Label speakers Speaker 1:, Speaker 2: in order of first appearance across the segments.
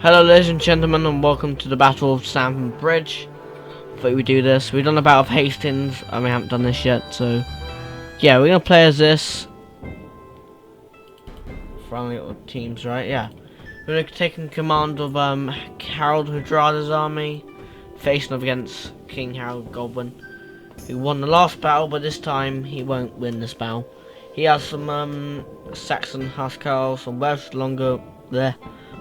Speaker 1: Hello ladies and gentlemen, and welcome to the Battle of Stamford Bridge. Thought we'd do this. We've done the Battle of Hastings and we haven't done this yet, so yeah, we're gonna play as this. Friendly little teams, right? Yeah. We're gonna take in command of Harold Hadrada's army, facing up against King Harald Godwinson, who won the last battle, but this time he won't win this battle. He has some Saxon housecarls, some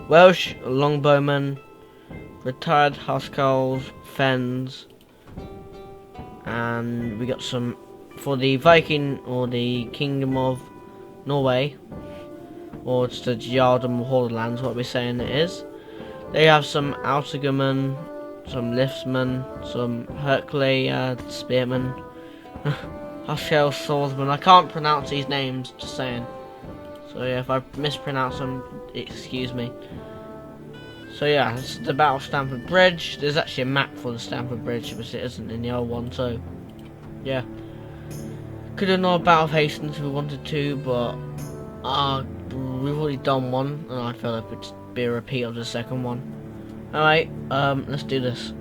Speaker 1: Welsh longbowmen, retired housecarls, fens, and we got some for the Viking or the Kingdom of Norway, or it's the Jarldom of Hordalands, what we're saying it is. They have some outergermen, some liftsmen, some Hercule spearmen, housecarl swordsmen. I can't pronounce these names, just saying. So yeah, if I mispronounce them, excuse me. So yeah, it's the Battle of Stamford Bridge. There's actually a map for the Stamford Bridge, but it isn't in the old one, so yeah. Could have done a Battle of Hastings if we wanted to, but we've already done one, and I feel like it would be a repeat of the second one. Alright, let's do this.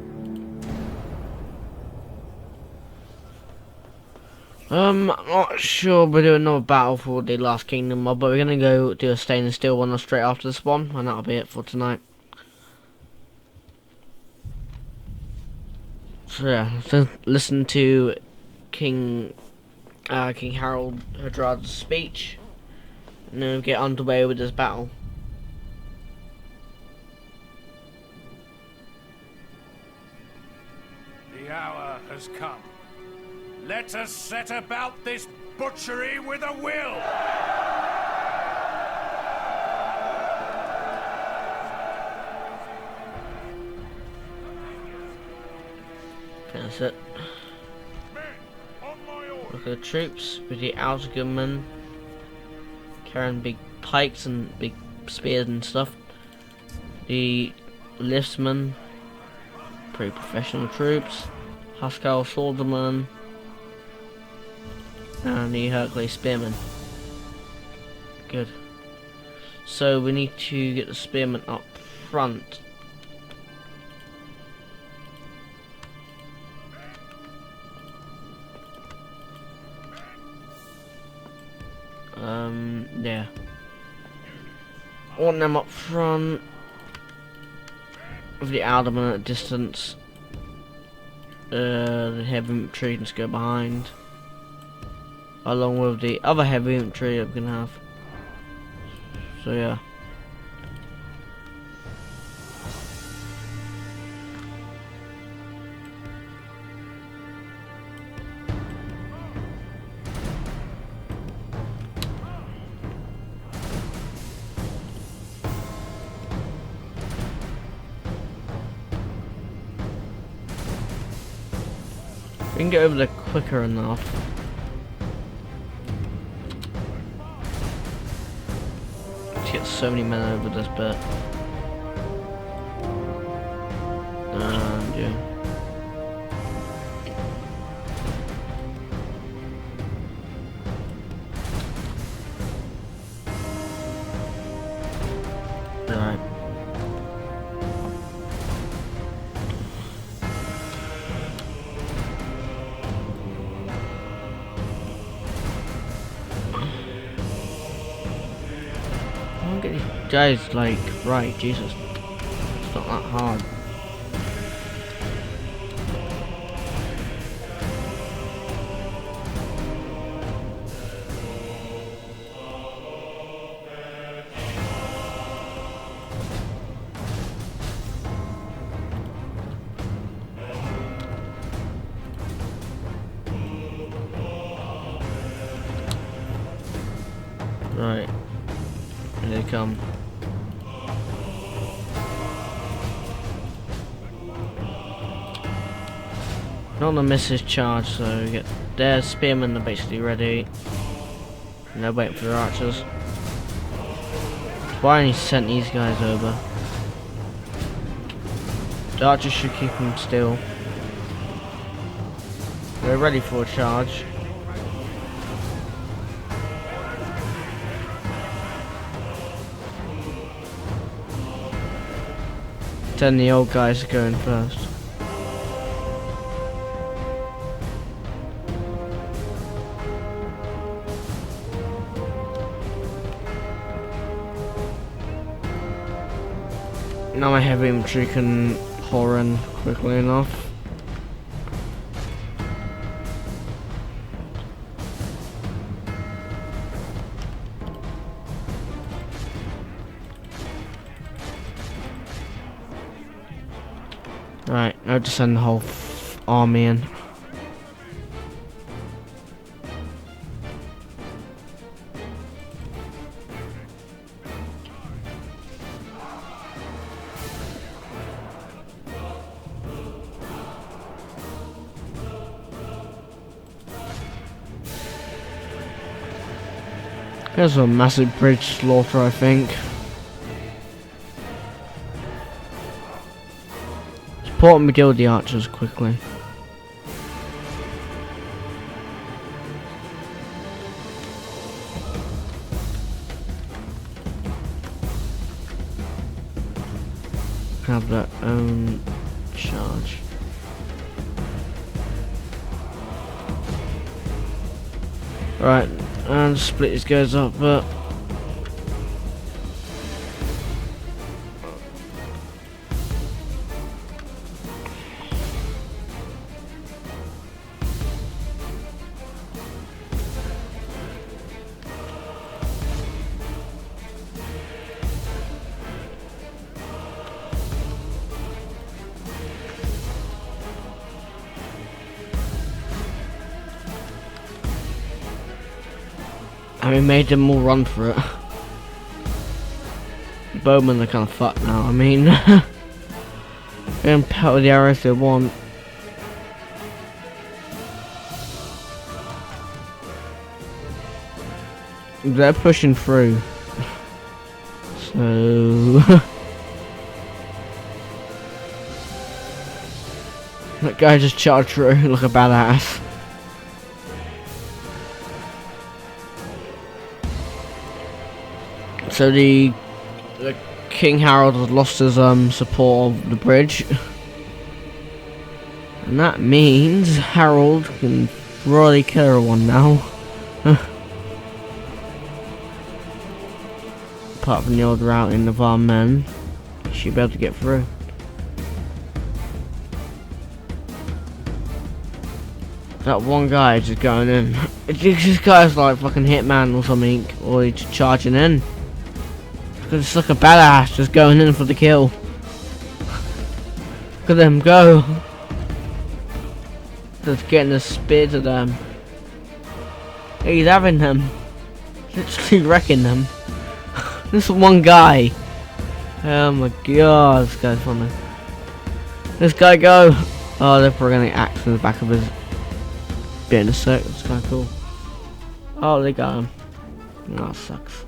Speaker 1: I'm not sure we're doing another battle for the Last Kingdom mob, but we're gonna go do a stainless steel one straight after this one, and that'll be it for tonight. So yeah, let's listen to King Harald Hadrada's speech, and then we'll get underway with this battle.
Speaker 2: The hour has come. Let us set about this butchery with a will!
Speaker 1: That's it. Look at the troops with the outergunmen carrying big pikes and big spears and stuff. The liftsmen, pretty professional troops. Housecarl swordsmen. And the Hercule spearmen. Good. So we need to get the spearmen up front. Yeah. I want them up front with the alderman at a distance. The heavy infantry can just go behind, along with the other heavy infantry I'm gonna have. So yeah. We can get over there quicker enough. To get so many men over this bit. And yeah. Alright. Get these guys like right, Jesus. It's not that hard. Right. Here they come. Not to miss his charge, so we get their spearmen are basically ready. And they're waiting for their archers. Why only sent these guys over? The archers should keep them still. They're ready for a charge. Then the old guys are going first. Now my heavy infantry can pour in quickly enough. Right, now just send the whole army in. There's a massive bridge slaughter, I think. Support McGill the archers quickly. Have their own charge. Right, and split these guys up, but we made them all run for it. The bowmen are kind of fucked now. I mean, they can pelt with the arrows they want. They're pushing through. So that guy just charged through like a badass. So the King Harald has lost his support of the bridge, and that means Harold can really kill everyone now. Apart from the old routing of our men, he should be able to get through. That one guy just going in. This guy's like fucking Hitman or something, or he's charging in. It's like a badass just going in for the kill. Look at them go. Just getting the spear to them. He's having them. Literally wrecking them. This one guy. Oh my god, this guy's funny. This guy go. Oh, they're probably gonna axe in the back of his bit in a sec. That's kinda cool. Oh, they got him. Oh, that sucks.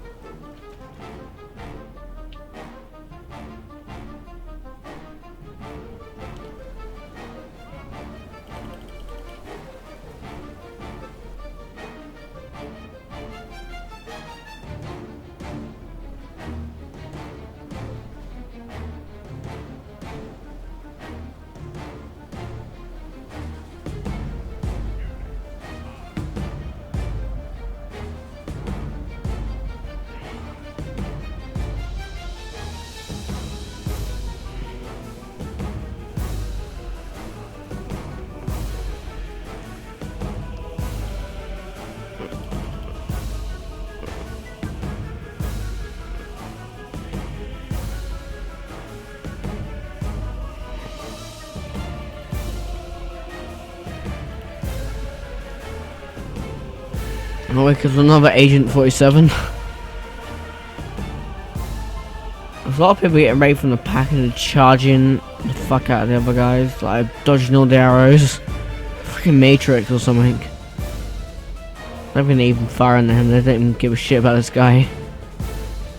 Speaker 1: Oh, because another Agent 47. There's a lot of people getting ready from the pack and charging the fuck out of the other guys, like dodging all the arrows. Fucking Matrix or something. Not even firing at him, they don't even give a shit about this guy.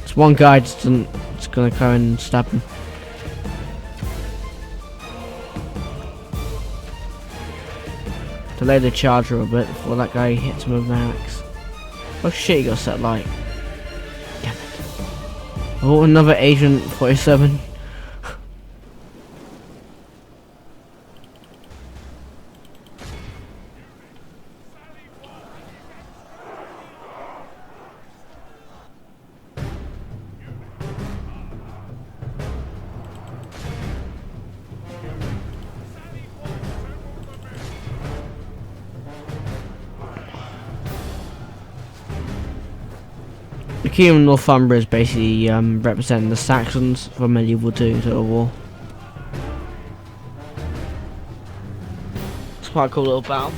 Speaker 1: It's one guy just gonna go and stab him. Delay the charger a bit before that guy hits him with an axe. Oh shit, he got set light. Damn it. Oh, another Agent 47. Kingdom of Northumbria is basically representing the Saxons from Medieval 2 Total War. It's quite a cool little battle.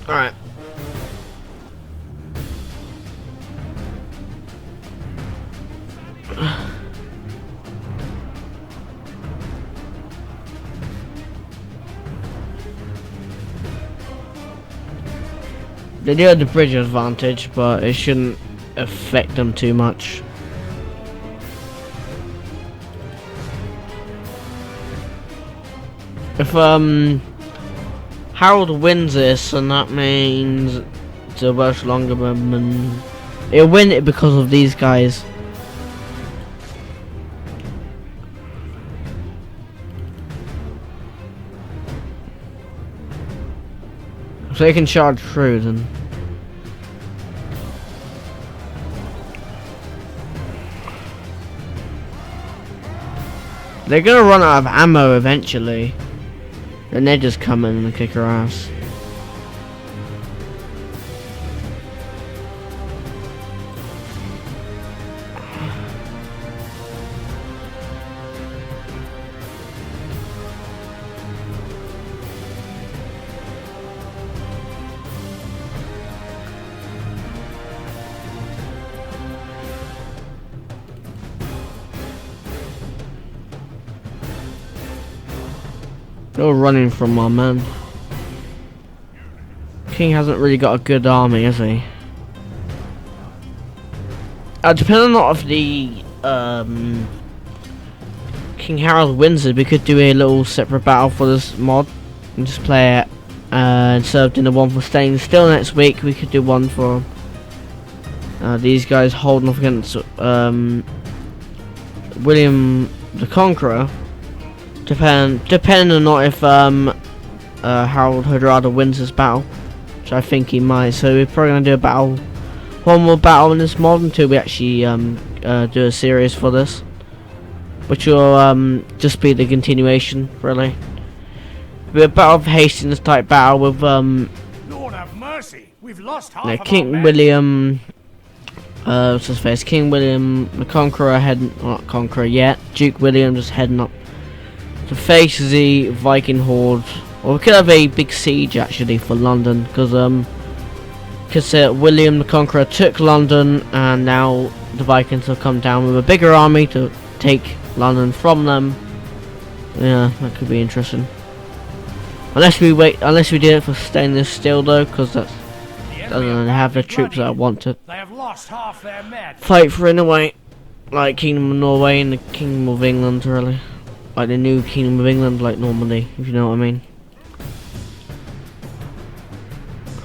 Speaker 1: Alright. They do have the bridge advantage, but it shouldn't affect them too much. If Harold wins this, and that means the Welsh Longbowmen, he'll win it because of these guys. So they can charge through then. They're gonna run out of ammo eventually. And they just come in and kick her ass. They're running from my man. King hasn't really got a good army, has he? Depending on if the King Harald wins it, we could do a little separate battle for this mod and just play it. Instead of doing the one for staying still next week, we could do one for these guys holding off against William the Conqueror. Depending on not if Harold Hadrada wins this battle, which I think he might. So we're probably gonna do a battle, one more battle in this mod until we actually do a series for this, which will just be the continuation, really. Be a battle of Hastings type battle with
Speaker 2: Lord have mercy, we've lost half of
Speaker 1: King
Speaker 2: our men.
Speaker 1: William. What's his face? King William the Conqueror not Conqueror yet. Duke William just heading up to face the Viking horde. Or we could have a big siege actually for London, because William the Conqueror took London, and now the Vikings have come down with a bigger army to take London from them. Yeah, that could be interesting. Unless we do it for Stainless Steel though, because that doesn't have the troops that I want to
Speaker 2: They have lost half their men.
Speaker 1: fight for in a way, like Kingdom of Norway and the Kingdom of England, really. Like the new Kingdom of England, like Normandy, if you know what I mean.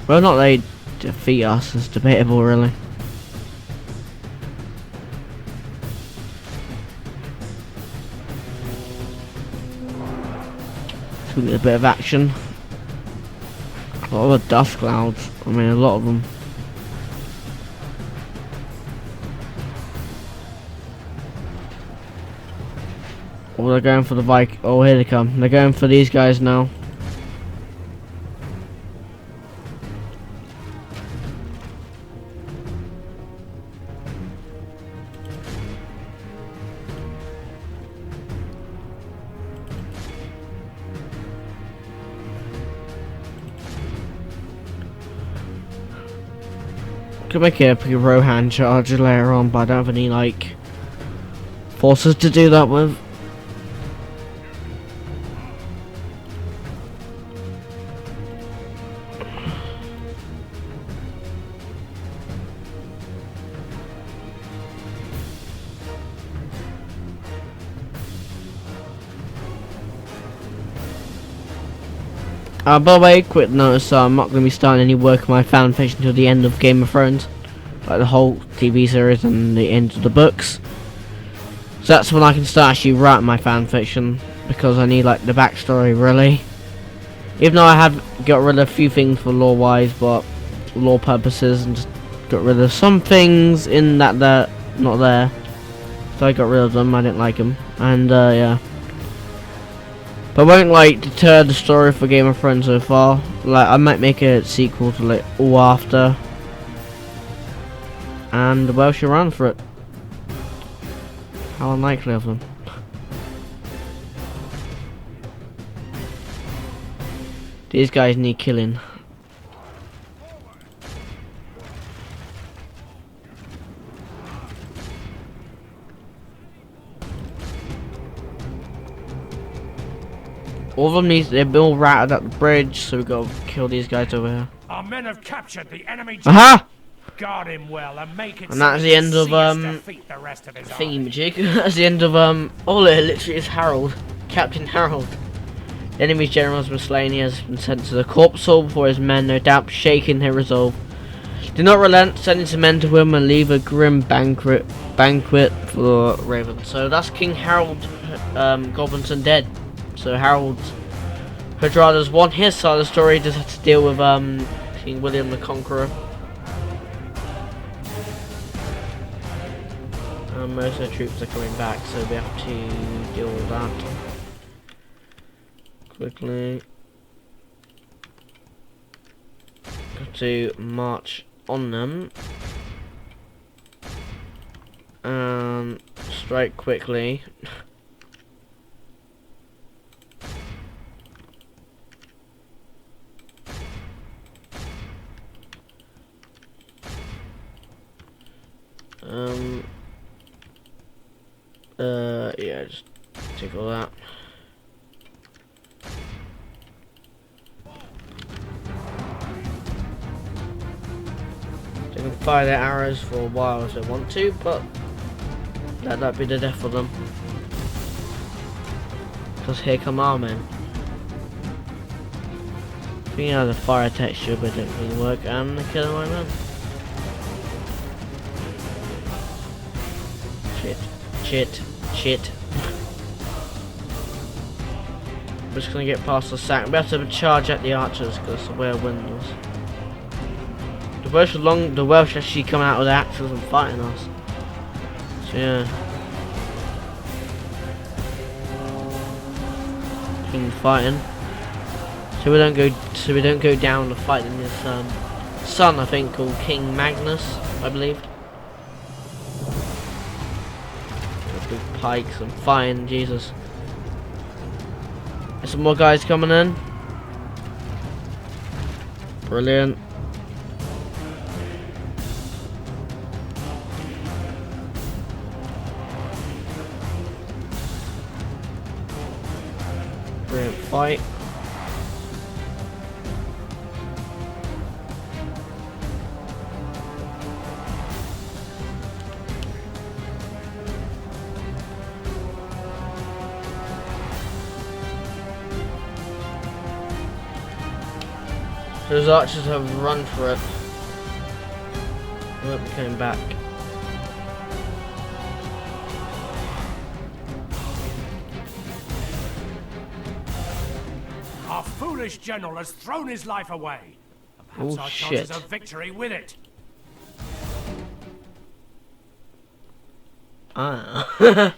Speaker 1: Well, not they defeat us, it's debatable, really. So we get a bit of action. A lot of dust clouds, I mean a lot of them. Oh, they're going for the Viking. Oh, here they come. They're going for these guys now. Could make a Rohan charge later on, but I don't have any like forces to do that with. By the way, quick notice, I'm not going to be starting any work on my fan fiction until the end of Game of Thrones. Like the whole TV series and the end of the books. So that's when I can start actually writing my fan fiction, because I need like the backstory, really. Even though I have got rid of a few things for lore wise, but lore purposes, and just got rid of some things in that they're not there. So I got rid of them, I didn't like them. And yeah. But I won't like deter the story for Game of Thrones so far. Like I might make a sequel to like All After, and the Welsh are run for it. How unlikely of them. These guys need killing. All of them need, they're all routed at the bridge, so we've got to kill these guys over here.
Speaker 2: Our men have captured the enemy.
Speaker 1: Aha!
Speaker 2: Guard him well and make it.
Speaker 1: And that's the end of thingy-majig. That's the end of all it literally is Harold. Captain Harold. The enemy's general has been slain. He has been sent to the corpse hall before his men, no doubt shaking their resolve. Do not relent, sending some men to him and leave a grim banquet for Raven. So that's King Harald Godwinson dead. So Harold Hadrada's won his side of the story, just had to deal with King William the Conqueror. Most of the troops are coming back, so we have to deal with that quickly. Got to march on them and strike quickly. Yeah, just take all that. They can fire their arrows for a while if they want to, but let that be the death of them. Because here come our men. I think it has a fire texture, but it doesn't really work, and they kill my men. Shit. I'm just gonna get past the sack. We have to charge at the archers because we're winners. The Welsh actually come out with axes and fighting us. So yeah. King fighting. So we don't go down to fight in this son, I think, called King Magnus, I believe. Big pikes and fighting, Jesus. There's some more guys coming in. Brilliant. Brilliant fight. Those archers have run for it. They won't be coming back.
Speaker 2: Our foolish general has thrown his life away. And perhaps our chances of victory with it.
Speaker 1: Ah.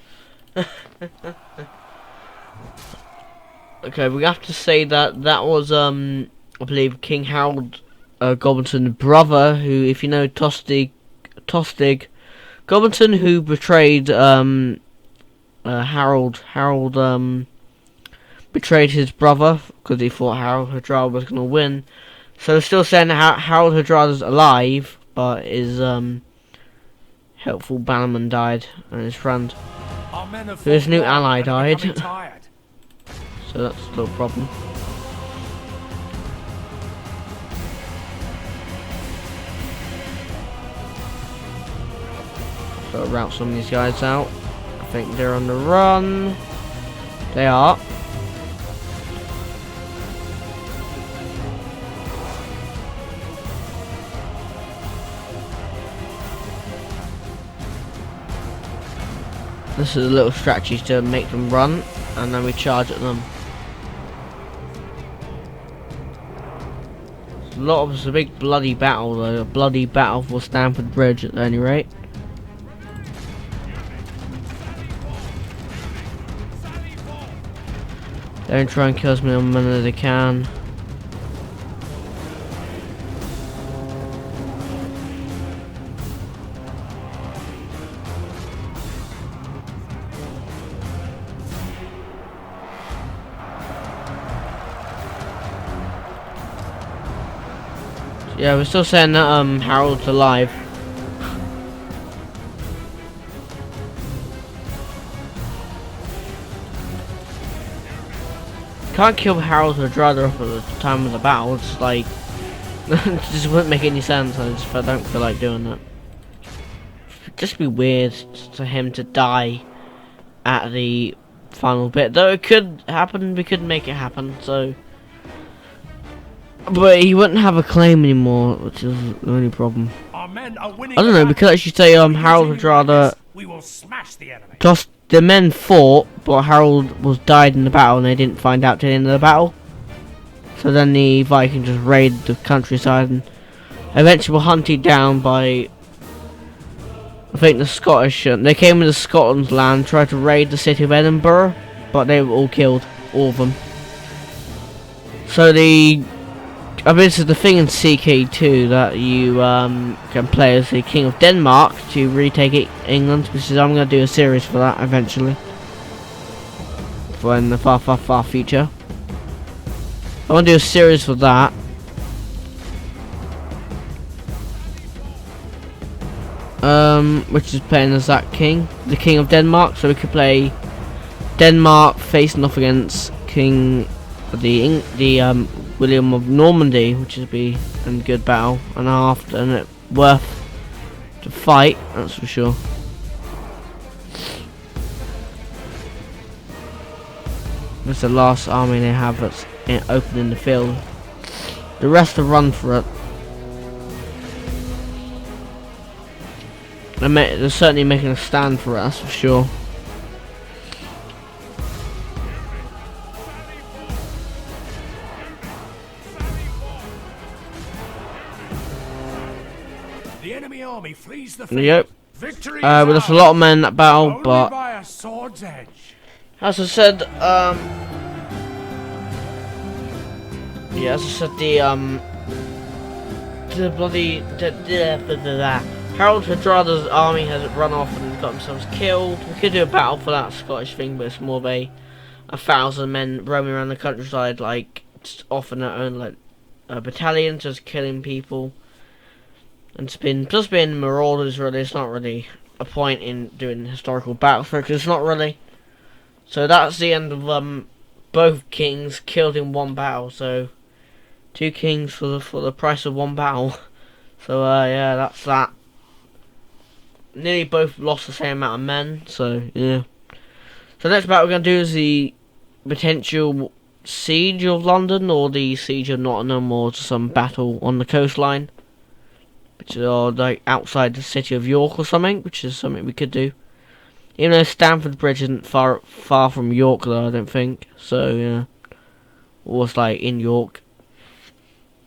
Speaker 1: Okay, we have to say that was I believe King Harald Godwinson's brother, who, if you know Tostig Godwinson, who betrayed Harold betrayed his brother because he thought Harold Hadrada was going to win. So still saying that Harold Hadrada's alive, but his helpful bannerman died and his friend. So his new ally died. So that's still a problem. So route some of these guys out. I think they're on the run. They are. This is a little strategy to make them run, and then we charge at them. It's a big bloody battle though, a bloody battle for Stamford Bridge at any rate. Don't try and kill as many men as they can. Yeah, we're still saying that Harold's alive. Can't kill Harold Hadrada off at the time of the battle. It's like it just wouldn't make any sense. I don't feel like doing that. It'd just be weird for him to die at the final bit. Though it could happen, we could make it happen. So. But he wouldn't have a claim anymore, which is the only problem.
Speaker 2: Our men are winning.
Speaker 1: I don't know, we could actually say Harold Hadrada
Speaker 2: we will smash the enemy.
Speaker 1: just the men fought, but Harold was died in the battle and they didn't find out till the end of the battle. So then the Vikings just raided the countryside and eventually were hunted down by I think the Scottish. They came into Scotland's land, tried to raid the city of Edinburgh, but they were all killed, all of them. So this is the thing in CK2 that you can play as the King of Denmark to retake England, which is I'm going to do a series for that eventually. For in the far future. I want to do a series for that. Which is playing as that king, the King of Denmark, so we could play Denmark facing off against King William of Normandy, which would be a good battle and a half, and it worth to fight, that's for sure. That's the last army they have that's open in the field. The rest have run for it. They're certainly making a stand for it, that's for sure.
Speaker 2: The enemy army flees the
Speaker 1: field. Yep.
Speaker 2: Victory
Speaker 1: but there's a lot of men in that battle, but
Speaker 2: by a sword's edge.
Speaker 1: as I said, the bloody Harold Hadrada's army has run off and got themselves killed. We could do a battle for that Scottish thing, but it's more of a 1,000 men roaming around the countryside, like off on their own, like battalions, just killing people. And just being marauders, really. It's not really a point in doing historical battles for it, because it's not really. So that's the end of both kings killed in one battle. So 2 kings for the price of 1 battle. So yeah, that's that. Nearly both lost the same amount of men. So yeah. So the next battle we're gonna do is the potential siege of London or the siege of Nottingham, or some battle on the coastline, which are like outside the city of York or something, which is something we could do. Even though Stamford Bridge isn't far from York though, I don't think. So yeah, or it's like in York.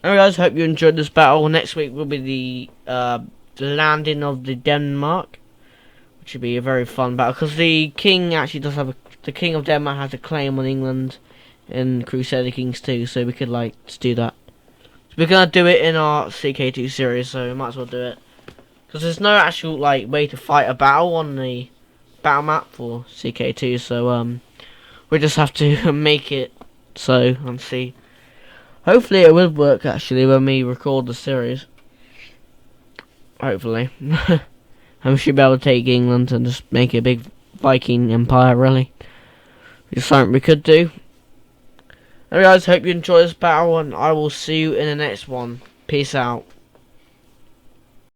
Speaker 1: Anyway guys, hope you enjoyed this battle. Next week will be the landing of the Denmark, which should be a very fun battle, because the king actually does have the King of Denmark has a claim on England in Crusader Kings 2, so we could like do that. We're gonna do it in our CK2 series, so we might as well do it, because there's no actual like way to fight a battle on the battle map for CK2, so we just have to make it so and see. Hopefully it will work actually when we record the series. Hopefully. And we should be able to take England and just make a big Viking empire, really. Which is something we could do. Anyway guys, hope you enjoy this battle, and I will see you in the next one. Peace out.